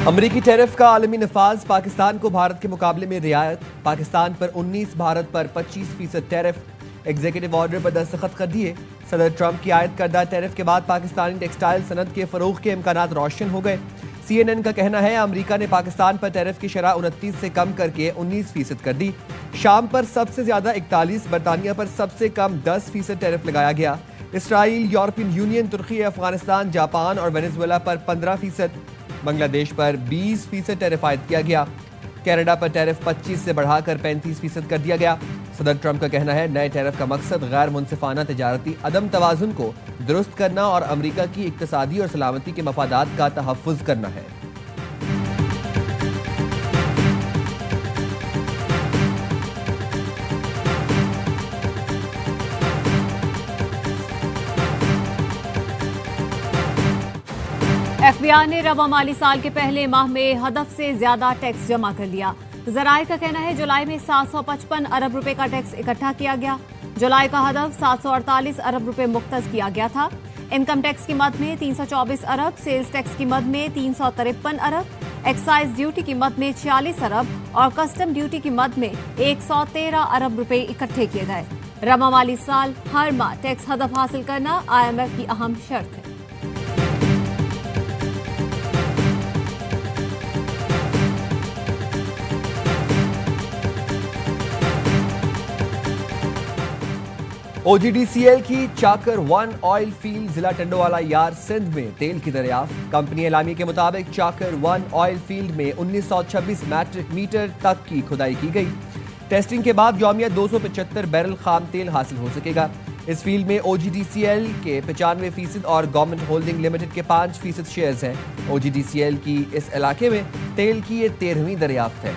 अमरीकी टैरिफ का आलमी नफाज, पाकिस्तान को भारत के मुकाबले में रियायत। पाकिस्तान पर 19, भारत पर 25% टैरिफ। एग्जीक्यूटिव ऑर्डर पर दस्तखत कर दिए। सदर ट्रंप की आयद करदा टैरिफ के बाद पाकिस्तानी टेक्सटाइल सनत के फरोग के इम्कानात रोशन हो गए। CNN का कहना है अमरीका ने पाकिस्तान पर टैरिफ की शरह 29 से कम करके 19% कर दी। शाम पर सबसे ज्यादा 41, बरतानिया पर सबसे कम 10% टैरिफ लगाया गया। इसराइल, यूरोपियन यूनियन, तुर्की, अफगानिस्तान, जापान और वेनेजुएला पर 15%, बांग्लादेश पर 20% टैरिफ आयद किया गया। कनाडा पर टैरिफ 25 से बढ़ाकर 35% कर दिया गया। सदर ट्रंप का कहना है नए टैरिफ का मकसद गैर मुनसिफाना तजारती अदम तवाजुन को दुरुस्त करना और अमरीका की इक्तसादी और सलामती के मफादात का तहफ़्फ़ुज़ करना है। FBI ने रवा माली साल के पहले माह में हदफ से ज्यादा टैक्स जमा कर लिया। ज़राए का कहना है जुलाई में 755 अरब रुपए का टैक्स इकट्ठा किया गया। जुलाई का हदफ 748 अरब रुपए मुख्तस किया गया था। इनकम टैक्स की मद में 324 अरब, सेल्स टैक्स की मद में 353 अरब, एक्साइज ड्यूटी की मद में 46 अरब और कस्टम ड्यूटी की मद में 113 अरब रुपए इकट्ठे किए गए। रवा माली साल हर माह टैक्स हदफ हासिल करना IMF की अहम शर्त है। OGDCL की चाकर 1 ऑयल फील्ड जिला टंडोवाला यार सिंध में तेल की दरियाफ्त। कंपनी एलामी के मुताबिक चाकर 1 ऑयल फील्ड में 1926 मैट्रिक मीटर तक की खुदाई की गई। टेस्टिंग के बाद यौमिया 275 बैरल खाम तेल हासिल हो सकेगा। इस फील्ड में OGDCL के 95% और गवर्नमेंट होल्डिंग लिमिटेड के 5% शेयर्स हैं। OGDCL की इस इलाके में तेल की ये 13वीं दरियाफ्त है।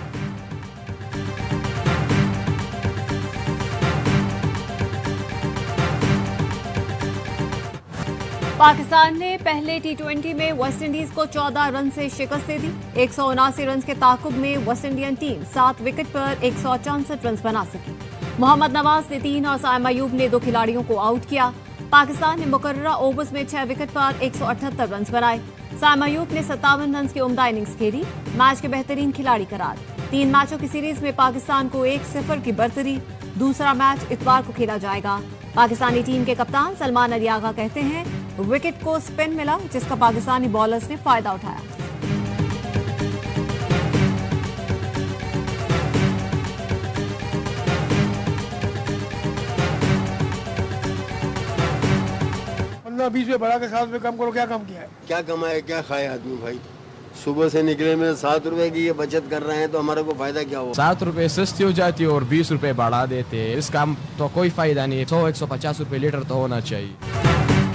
पाकिस्तान ने पहले T20 में वेस्ट इंडीज को 14 रन से शिकस्त दे दी। 179 रन के ताकुब में वेस्ट इंडियन टीम 7 विकेट पर 164 रन बना सकी। मोहम्मद नवाज ने 3 और साइम अयूब ने 2 खिलाड़ियों को आउट किया। पाकिस्तान ने मुकर्ररा ओवर्स में 6 विकेट पर 178 रन बनाए। साइम अयूब ने 57 रन की उम्दा इनिंग्स खेली, मैच के बेहतरीन खिलाड़ी करार। 3 मैचों की सीरीज में पाकिस्तान को 1-0 की बर्तरी। दूसरा मैच इतवार को खेला जाएगा। पाकिस्तानी टीम के कप्तान सलमान अली आगा कहते हैं विकेट को स्पिन मिला जिसका पाकिस्तानी बॉलर्स ने फायदा उठाया। ₹15-20 बढ़ा के 7 कम करो। क्या कम किया है? क्या कमाए, क्या खाए आदमी भाई? सुबह से निकले में 7 रुपए की ये बचत कर रहे हैं तो हमारे को फायदा क्या हुआ? 7 रुपए सस्ती हो जाती है और 20 रुपए बढ़ा देते हैं। इसका तो कोई फायदा नहीं है। 100-150 रुपए लीटर तो होना चाहिए।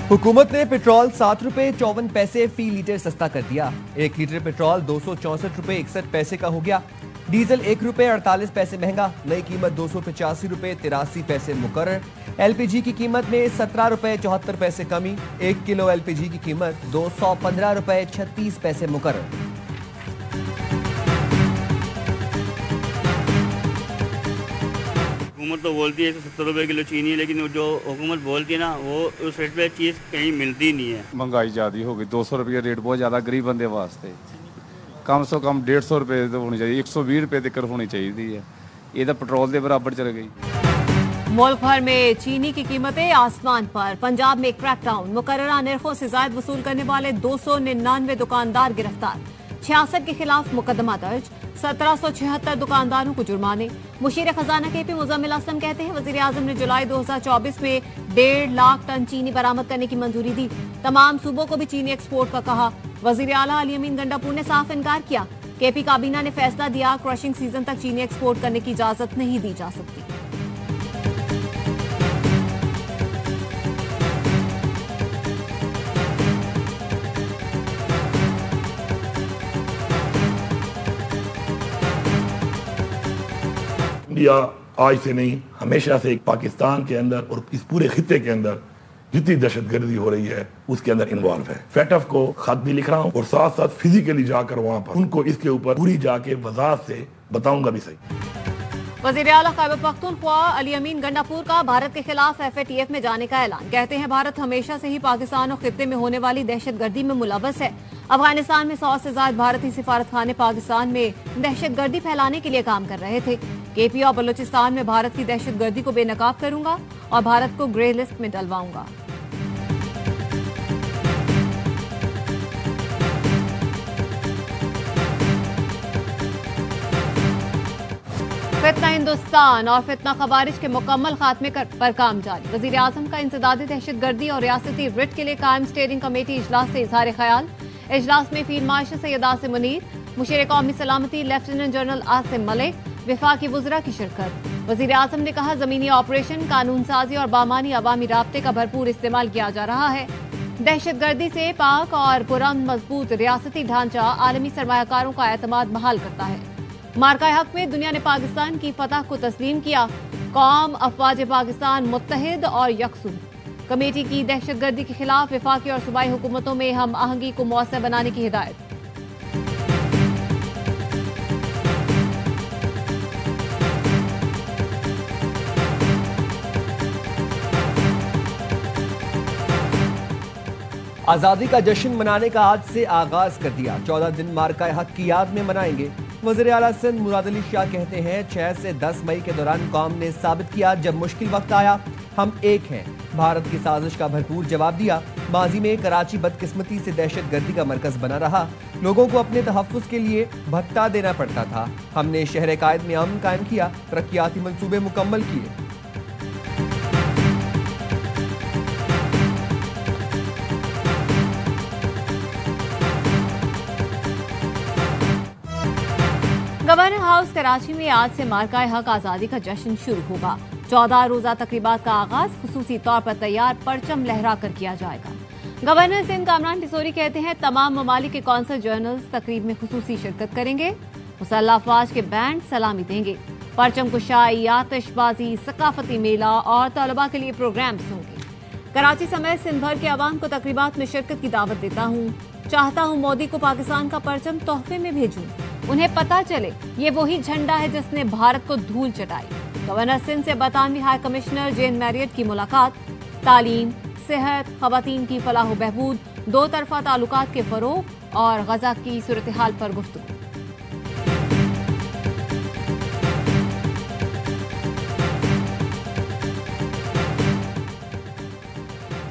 हुकूमत ने पेट्रोल 7 रुपए 54 पैसे फी लीटर सस्ता कर दिया। 1 लीटर पेट्रोल 264 रुपए 61 पैसे का हो गया। डीजल 1 रुपए 48 पैसे महंगा, नई कीमत 285 रुपए 83 पैसे मुकर्रर। LPG की कीमत में 17 रुपए 74 पैसे कमी। 1 किलो LPG की कीमत 215 रुपए 36 पैसे मुकर्रर। हुकूमत तो बोलती है 170 रुपए किलो चीनी है, लेकिन जो हुकूमत बोलती है ना वो उस रेट पे चीज़ कहीं मिलती नहीं है। महंगाई ज़्यादा हो गई। 200 रुपये रेट बहुत ज़्यादा गरीब बंदे वास्ते। कम से कम 150 रुपये तो होनी चाहिए, 120 रुपये तक होनी चाहिए। ये तो पेट्रोल के बराबर चल गई। मुल्क भर में चीनी की कीमतें आसमान पर। पंजाब में क्रैकडाउन, मुकर्ररा निर्खों से ज्यादा वसूल करने वाले 299 दुकानदार गिरफ्तार। 66 के खिलाफ मुकदमा दर्ज। 1776 दुकानदारों को जुर्माने। मुशीर खजाना KP मुजम्मिल असलम कहते हैं वजीर आजम ने जुलाई 2024 में 1.5 लाख टन चीनी बरामद करने की मंजूरी दी। तमाम सूबों को भी चीनी एक्सपोर्ट का कहा। वजीर आला अली अमीन गंडापुर ने साफ इनकार किया। KP काबीना ने फैसला दिया क्रशिंग सीजन तक चीनी एक्सपोर्ट करने की इजाजत नहीं दी जा सकती। इंडिया आज से नहीं, हमेशा से एक पाकिस्तान के अंदर और इस पूरे खित्ते के अंदर जितनी दहशतगर्दी हो रही है उसके अंदर इन्वॉल्व है। FATF को खत भी लिख रहा हूँ और साथ साथ फिजिकली जाकर वहां पर उनको इसके ऊपर पूरी जाके वजाहत से बताऊंगा भी सही। वज़ीर आला खैबर पख्तूनख्वा अली अमीन गंडापुर का भारत के खिलाफ FATF में जाने का ऐलान। कहते हैं भारत हमेशा से ही पाकिस्तान और खित्ते में होने वाली दहशतगर्दी में मुलव्वस है। अफगानिस्तान में 100 से ज्यादा भारतीय सिफारतखाने पाकिस्तान में दहशतगर्दी फैलाने के लिए काम कर रहे थे। KP और बलूचिस्तान में भारत की दहशतगर्दी को बेनकाब करूंगा और भारत को ग्रे लिस्ट में डलवाऊंगा। फितना हिंदुस्तान और फितना खवारिज के मुकम्मल खात्मे पर काम जारी। वजीर आजम का इंसदादी दहशतगर्दी और रियासती रिट के लिए कायम स्टीयरिंग कमेटी इजलास से इजहार ख्याल। इजलास में फील्ड मार्शल सैयद आसिम मुनीर, मुशीर कौमी सलामती लेफ्टिनेंट जनरल आसिम मलिक, विफाकी वज़रा की शिरकत। वजीर आजम ने कहा जमीनी ऑपरेशन, कानून साजी और बामानी अवामी राब्ते का भरपूर इस्तेमाल किया जा रहा है। दहशतगर्दी से पाक और पुरान मजबूत रियासती ढांचा आलमी सरमायाकारों का एतमाद बहाल करता है। मार्का हक में दुनिया ने पाकिस्तान की फतह को तस्लीम किया। कौम अफवाज पाकिस्तान मुत्तहिद और यकसू। कमेटी की दहशतगर्दी के खिलाफ वफाकी और सूबाई हुकूमतों में हम आहंगी को मौसर बनाने की हिदायत। आजादी का जश्न मनाने का आज से आगाज कर दिया। 14 दिन मार्का हक की याद में मनाएंगे। वज़ीर आला सिंध मुराद अली शाह कहते हैं 6 से 10 मई के दौरान कौम ने साबित किया जब मुश्किल वक्त आया हम एक हैं। भारत की साजिश का भरपूर जवाब दिया। माजी में कराची बदकिस्मती से दहशतगर्दी का मरकज बना रहा। लोगों को अपने तहफ़्फ़ुज़ के लिए भत्ता देना पड़ता था। हमने शहर कायद में अमन कायम किया, तरक्याती मंसूबे मुकम्मल किए। गवर्नर हाउस कराची में आज से मार्का हक आजादी का जश्न शुरू होगा। 14 रोजा तकरीबात का आगाज खुसूसी तौर पर तैयार परचम लहरा कर किया जाएगा। गवर्नर सिंध कामरान टिसोरी कहते हैं तमाम ममालिक के कौंसल जनरल्स तकरीब में खुसूसी शिरकत करेंगे। मुसल्लह अफवाज के बैंड सलामी देंगे। परचम कुशाई, आतिशबाजी, सकाफती मेला और तलबा के लिए प्रोग्राम्स होंगे। कराची समेत सिंध भर के अवाम को तकरीबात में शिरकत की दावत देता हूँ। चाहता हूँ मोदी को पाकिस्तान का परचम तोहफे में भेजूं। उन्हें पता चले ये वही झंडा है जिसने भारत को धूल चटाई। गवर्नर सिंध से बरतानवी हाई कमिश्नर जेन मैरियट की मुलाकात। तालीम, सेहत, खवातीन की फलाह बहबूद, दो तरफा ताल्लुकात के फरोग और गजा की सूरत हाल पर गुफ्तगू।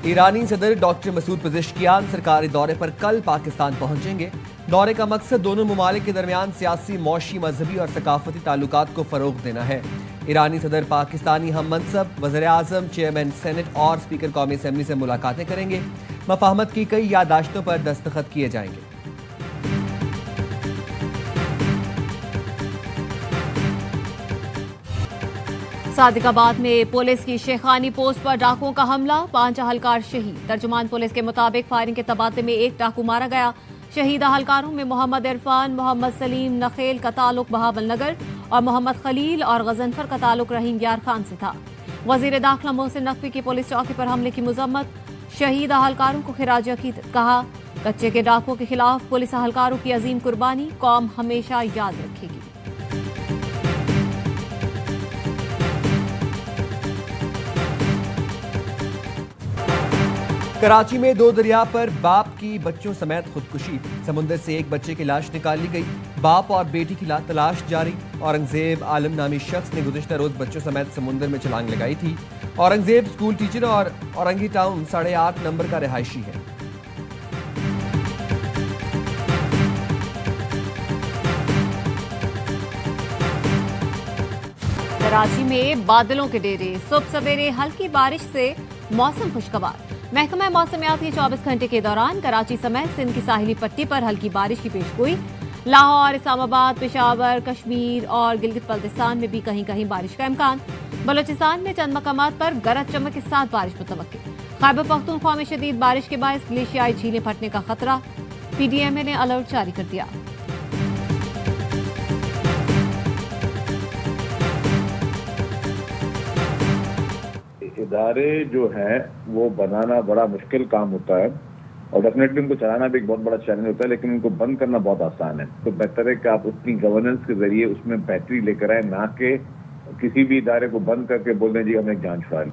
ईरानी सदर डॉक्टर मसूद पेज़ेश्कियान सरकारी दौरे पर कल पाकिस्तान पहुंचेंगे। दौरे का मकसद दोनों ममालिक के दरमियान सियासी, मौशी, मजहबी और सकाफती ताल्लुकात को फरोग देना है। ईरानी सदर पाकिस्तानी हम मनसब, वज़ीर आज़म, चेयरमैन सेनेट और स्पीकर कौमी असेंबली से मुलाकातें करेंगे। मफाहमत की कई यादाश्तों पर दस्तखत किए जाएंगे। सादिकाबाद में पुलिस की शेखानी पोस्ट पर डाकुओं का हमला, 5 अहलकार शहीद। तर्जुमान पुलिस के मुताबिक फायरिंग के तबादले में 1 डाकू मारा गया। शहीद अहलकारों में मोहम्मद इरफान, मोहम्मद सलीम नखेल का ताल्लुक बहावल नगर और मोहम्मद खलील और गजनफर का ताल्लुक रहीम यार खान से था। वजीर दाखिला मोहसिन नकवी की पुलिस चौकी पर हमले की मजम्मत। शहीद अहलकारों को खिराज अकीदत कहा। कच्चे के डाकुओं के खिलाफ पुलिस अहलकारों की अजीम कुर्बानी कौम हमेशा याद रखेगी। कराची में 2 दरिया पर बाप की बच्चों समेत खुदकुशी। समुद्र से एक बच्चे की लाश निकाली गई। बाप और बेटी की तलाश जारी। औरंगजेब आलम नामी शख्स ने गुज़िश्ता रोज बच्चों समेत समुद्र में छलांग लगाई थी। औरंगजेब स्कूल टीचर और औरंगी टाउन 8.5 नंबर का रिहायशी है। कराची में बादलों के डेरे। सुबह सवेरे हल्की बारिश से मौसम खुशगवार। महकमा मौसमियात की 24 घंटे के दौरान कराची समेत सिंध की साहिली पट्टी पर हल्की बारिश की पेशगोई। लाहौर, इस्लामाबाद, पेशावर, कश्मीर और गिलगित बल्तिस्तान में भी कहीं कहीं बारिश का इम्कान। बलोचिस्तान में चंद मकामात पर गरज चमक के साथ बारिश मुतवक्की। खैबर पख्तूनख्वा में शदीद बारिश के बायस ग्लेशियाई झीलें फटने का खतरा। PDMA ने अलर्ट जारी कर दिया। इदारे जो है वो बनाना बड़ा मुश्किल काम होता है और डेफिनेटली उनको चलाना भी एक बहुत बड़ा चैलेंज होता है, लेकिन उनको बंद करना बहुत आसान है। तो बेहतर है कि आप अपनी गवर्नेंस के जरिए उसमें बेहतरी लेकर आए, ना कि किसी भी इदारे को बंद करके बोल दें जी हमने एक जांच छुड़ा ली।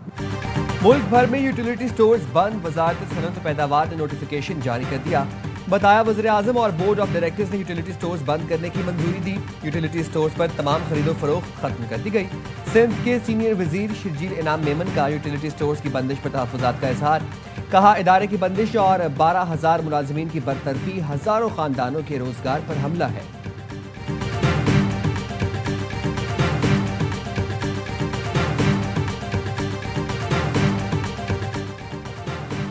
मुल्क भर में यूटिलिटी स्टोर्स बंद, वजारत सनअत व पैदावार ने नोटिफिकेशन जारी कर दिया। बताया वज़ीर आज़म और बोर्ड ऑफ डायरेक्टर्स ने यूटिलिटी स्टोर्स बंद करने की मंजूरी दी। यूटिलिटी स्टोर्स पर तमाम खरीदो फरोख्त खत्म कर दी गई। सिंध के सीनियर वजीर शर्जील इनाम मेमन का यूटिलिटी स्टोर्स की बंदिश पर तहफ़्फ़ुज़ात का इजहार। कहा इदारे की बंदिश और 12,000 मुलाजिमीन की बरतरफी हज़ारों खानदानों के रोजगार पर हमला है।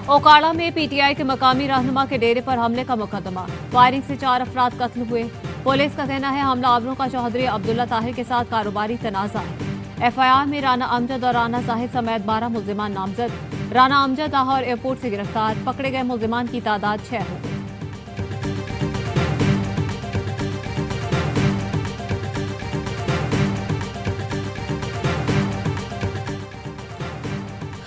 ओकाड़ा में पीटीआई के मकामी रहनुमा के डेरे पर हमले का मुकदमा। फायरिंग से 4 अफराद कत्ल हुए। पुलिस का कहना है हमलावरों का चौधरी अब्दुल्ला ताहिर के साथ कारोबारी तनाज़ा है। एफआईआर में राना अमजद और राना जाहिद समेत 12 मुल्जिमान नामजद। राना अमजद लाहौर एयरपोर्ट से गिरफ्तार। पकड़े गए मुल्जिमान की तादाद 6 हो गई।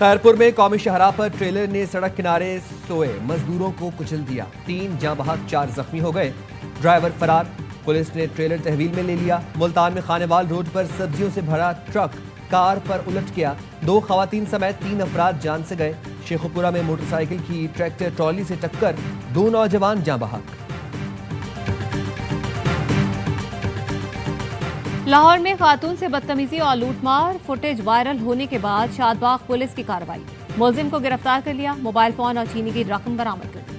खैरपुर में कौमी शाहराह पर ट्रेलर ने सड़क किनारे सोए मजदूरों को कुचल दिया। 3 जाँ बहक 4 जख्मी हो गए। ड्राइवर फरार। पुलिस ने ट्रेलर तहवील में ले लिया। मुल्तान में खानेवाल रोड पर सब्जियों से भरा ट्रक कार पर उलट गया। 2 खवातीन समेत 3 अफराद जान से गए। शेखुपुरा में मोटरसाइकिल की ट्रैक्टर ट्रॉली से टक्कर, 2 नौजवान जाँ बहक। लाहौर में खातून से बदतमीजी और लूटमार फुटेज वायरल होने के बाद शादबाग पुलिस की कार्रवाई। मुलजिम को गिरफ्तार कर लिया। मोबाइल फोन और चीनी की रकम बरामद कर दी।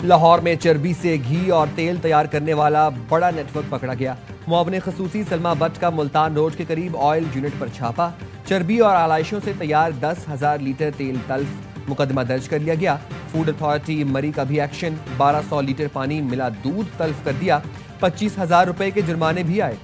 लाहौर में चर्बी से घी और तेल तैयार करने वाला बड़ा नेटवर्क पकड़ा गया। मुआवने खसूसी सलमा बट का मुल्तान रोड के करीब ऑयल यूनिट पर छापा। चर्बी और आलाइशों से तैयार 10,000 लीटर तेल तल्फ। मुकदमा दर्ज कर लिया गया। फूड अथॉरिटी मरी का भी एक्शन। 1200 लीटर पानी मिला दूध तल्फ कर दिया। 25,000 रुपए के जुर्माने भी आए।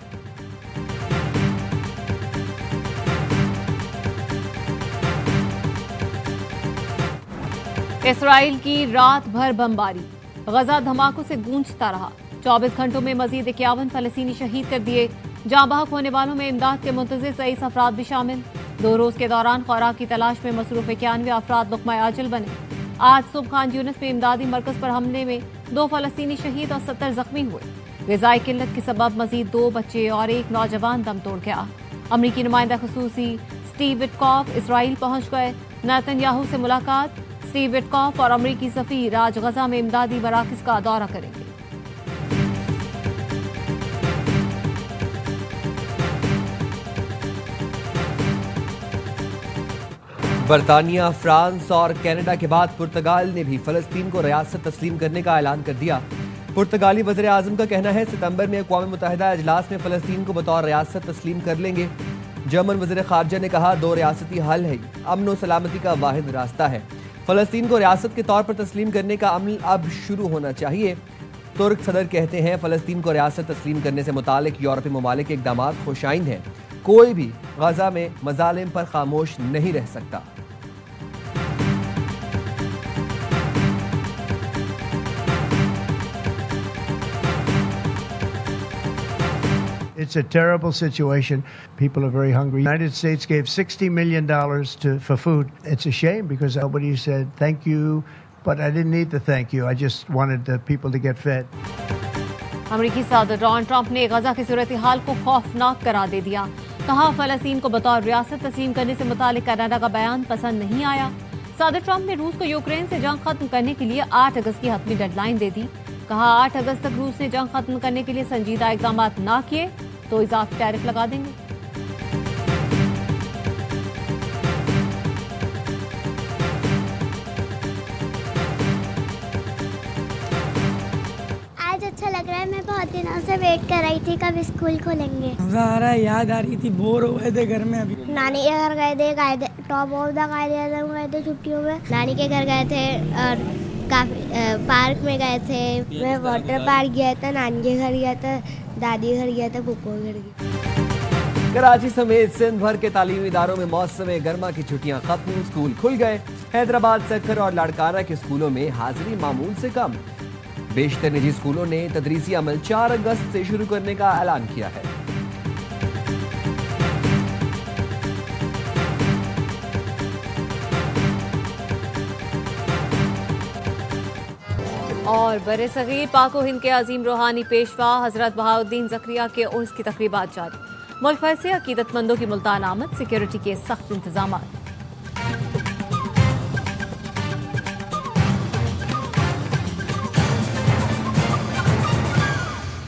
इसराइल की रात भर बमबारी। गजा धमाकों से गूंजता रहा। 24 घंटों में मजीद 51 फलस्तीनी शहीद कर दिए। जाँ बहक होने वालों में इमदाद के मुंतज़िर 23 अफराद भी शामिल। 2 रोज के दौरान खुराक की तलाश में मसरूफ 91 अफराद लुक़मा आजल बने। आज सुबह खान यूनिस में इमदादी मरकज पर हमले में 2 फलस्तीनी शहीद और 70 जख्मी हुए। ग़िज़ाई किल्लत के सबब मजीद 2 बच्चे और 1 नौजवान दम तोड़ गया। अमरीकी नुमाइंदा खसूसी स्टीव विटकॉफ इसराइल पहुंच गए। नेतन्याहू से मुलाकात। स्टीव विटकॉफ और अमरीकी सफीर आज गजा में इमदादी मराकज़ का दौरा करेंगे। बरतानिया, फ्रांस और कनाडा के बाद पुर्तगाल ने भी फलस्तीन को रियासत तस्लीम करने का ऐलान कर दिया। पुर्तगाली वज़ीर आज़म का कहना है सितंबर में अक़वाम मुत्तहिदा इजलास में फलस्तीन को बतौर रियासत तस्लीम कर लेंगे। जर्मन वज़ीर ख़ारजा ने कहा 2 रियासती हल है, अमन और सलामती का वाहिद रास्ता है। फलस्तीन को रियासत के तौर पर तस्लीम करने का अमल अब शुरू होना चाहिए। तुर्क सदर कहते हैं फलस्तीन को रियासत तस्लीम करने से मुतालिक यूरोपीय ममालिक के इक़दामात खुशाइंद हैं। कोई भी गजा में मज़ालिम पर खामोश नहीं रह सकता। It's a terrible situation. People are very hungry. The United States gave $60 million for food. It's a shame because nobody said thank you, but I didn't need the thank you. I just wanted the people to get fed. अमरीकी सदर Donald Trump ने गजा की सूरत हाल को खौफनाक करार दे दिया। कहा फलस्तीन को बतौर रियासत तस्लीम करने से मुतालिक कनाडा का बयान पसंद नहीं आया। सदर ट्रंप ने रूस को यूक्रेन से जंग खत्म करने के लिए 8 अगस्त की हतमी डेडलाइन दे दी। कहा 8 अगस्त तक रूस ने जंग खत्म करने के लिए संजीदा इकदाम ना किए तो इजाफी टैरिफ लगा देंगे। आज अच्छा लग रहा है। मैं बहुत दिनों से वेट कर रही थी कब स्कूल खोलेंगे। मजा आ रहा है, याद आ रही थी, बोर हो गए थे घर में। अभी नानी के घर गए थे टॉप ऑफ द गए थे छुट्टियों में। नानी के घर गए थे और काफी पार्क में गए थे। मैं वाटर पार्क गया था, नानी के घर गया था, दादी घर गया था, फूफो घर गया। कराची समेत सिंध भर के तालीमी इदारों में मौसम गर्मा की छुट्टियां खत्म, स्कूल खुल गए। हैदराबाद, सक्कर और लाड़काना के स्कूलों में हाजिरी मामूल से कम। बेशतर निजी स्कूलों ने तदरीसी अमल 4 अगस्त से शुरू करने का ऐलान किया है। और बरे सगीर पाक हिंद के अजीम रूहानी पेशवा हजरत बहाउद्दीन ज़करिया के उर्स की तकरीबात जारी। मुल्क भर से अकीदतमंदों की मुल्तान आमद, सिक्योरिटी के सख्त इंतजाम।